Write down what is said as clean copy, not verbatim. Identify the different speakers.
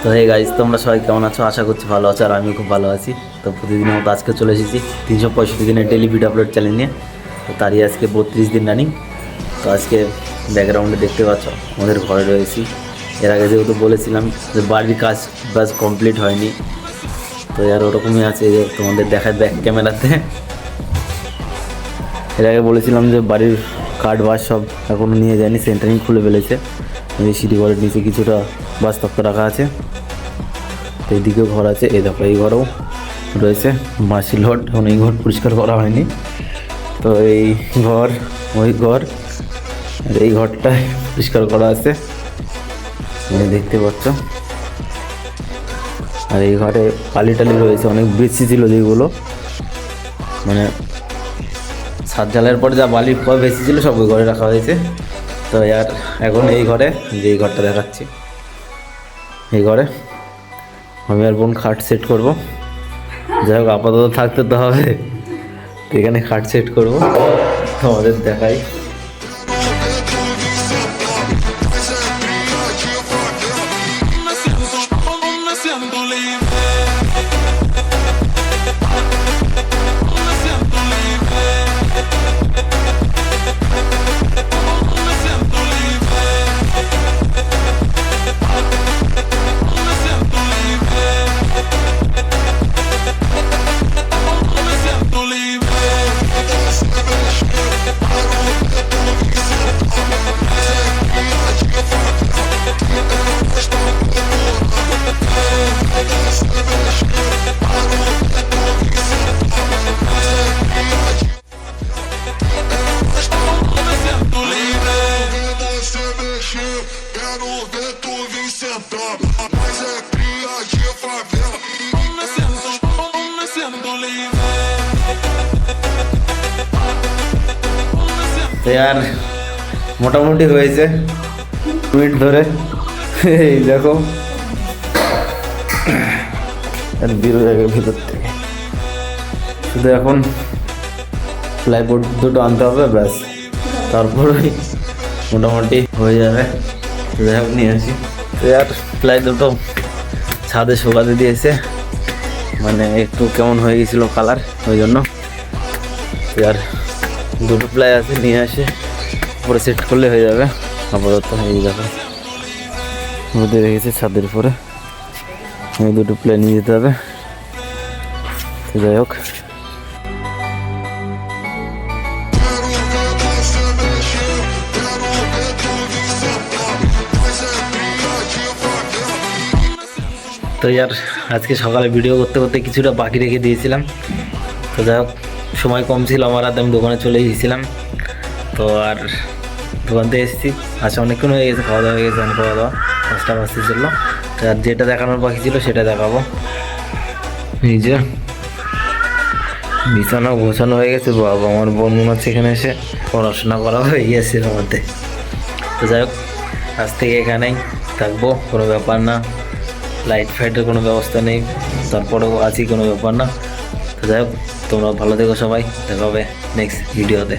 Speaker 1: তো hey guys, তোমরা সবাই কেমন আছো? আশা করছি ভালো আছো, আর আমিও খুব ভালো আছি। তো প্রতিদিনের মতো আজকে চলে এসেছি 365 দিনের ডেলি ভিডিও আপলোড চ্যালেঞ্জ নিয়ে। তো তারই আজকে 32 দিন রানিং। তো আজকে ব্যাকগ্রাউন্ডে দেখতে পাচ্ছ আমাদের ঘরে রয়েছি। এর আগে যেহেতু বলেছিলাম যে বাড়ির কাজ বাজ কমপ্লিট হয়নি, তো আর ওরকমই আছে যে তোমাদের দেখায় ব্যাক ক্যামেরাতে। এর আগে বলেছিলাম যে বাড়ির কাঠ বাস সব এখনও নিয়ে যায়নি, সেন্টারিং খুলে ফেলেছে। এই সিঁড়ি ঘরের নিচে কিছুটা বাসতক্ত রাখা আছে। তো এইদিকেও ঘর আছে, এই দেখো এই ঘরেও রয়েছে মাসির লট, এখন এই ঘর পরিষ্কার করা হয়নি। তো এই ঘর, ওই ঘর, আর এই ঘরটায় পরিষ্কার করা আছে, দেখতে পাচ্ছ। আর এই ঘরে পালি টালি রয়েছে, অনেক বেশি ছিল যেগুলো, মানে ছাদ ঢালাইয়ের পরে যা বালি বেশি ছিল সব ওই ঘরে রাখা হয়েছে। তো আর এখন এই ঘরে, যে এই ঘরটা দেখাচ্ছি, এই ঘরে আমি আর বোন খাট সেট করবো। যাই হোক, আপাতত থাকতে তো হবে, তো এখানে খাট সেট করবো, তোমাদের দেখাই।
Speaker 2: Quero ver tu vir sentar, mas é cria de favela. Nascendo livre.
Speaker 1: তো আর মোটামুটি হয়েছে মিনিট ধরে, এই দেখো আর বেরো যাবে ভিতর থেকে। শুধু এখন প্লাইবোর্ড দুটো আনতে হবে, ব্যাস, তারপরেই মোটামুটি হয়ে যাবে। যাই হোক, নিয়ে আসি। তো আর প্লাই দুটো ছাদে শুকাতে দিয়েছে, মানে একটু কেমন হয়ে গেছিলো কালার, ওই জন্য। আর দুটো প্লাই আছে, নিয়ে আসে উপরে সেট করলে হয়ে যাবে। আপাতত এই দেখো মধ্যে রেখেছে ছাদের উপরে, এই দুটো প্লাই নিয়ে যেতে হবে। তো যাই হোক, তো আর আজকে সকালে ভিডিও করতে করতে কিছুটা বাকি রেখে দিয়েছিলাম। তো যাই হোক, সময় কম ছিল আমার হাতে, আমি দোকানে চলে গিয়েছিলাম। তো আর দোকান থেকে এসেছি, আচ্ছা অনেকক্ষণ হয়ে গেছে, খাওয়া দাওয়া হয়ে গেছে, খাওয়া দাওয়া 5টা বাজতে ছিল। তো আর যেটা দেখানোর বাকি ছিল সেটা দেখাবো। এই যে বিছানা গোছানো হয়ে গেছে, বাবা আমার বোন মনে হচ্ছে এখানে এসে পড়াশোনা করা হয়ে গিয়েছে এর মধ্যে। তো যাই হোক, আজ থেকে এখানেই থাকবো, কোনো ব্যাপার না। লাইট ফাইটের কোনো ব্যবস্থা নেই, তারপরেও আছি, কোনো ব্যাপার না। তো যাই হোক, তোমরা ভালো থেকো সবাই, দেখা হবে নেক্সট ভিডিওতে।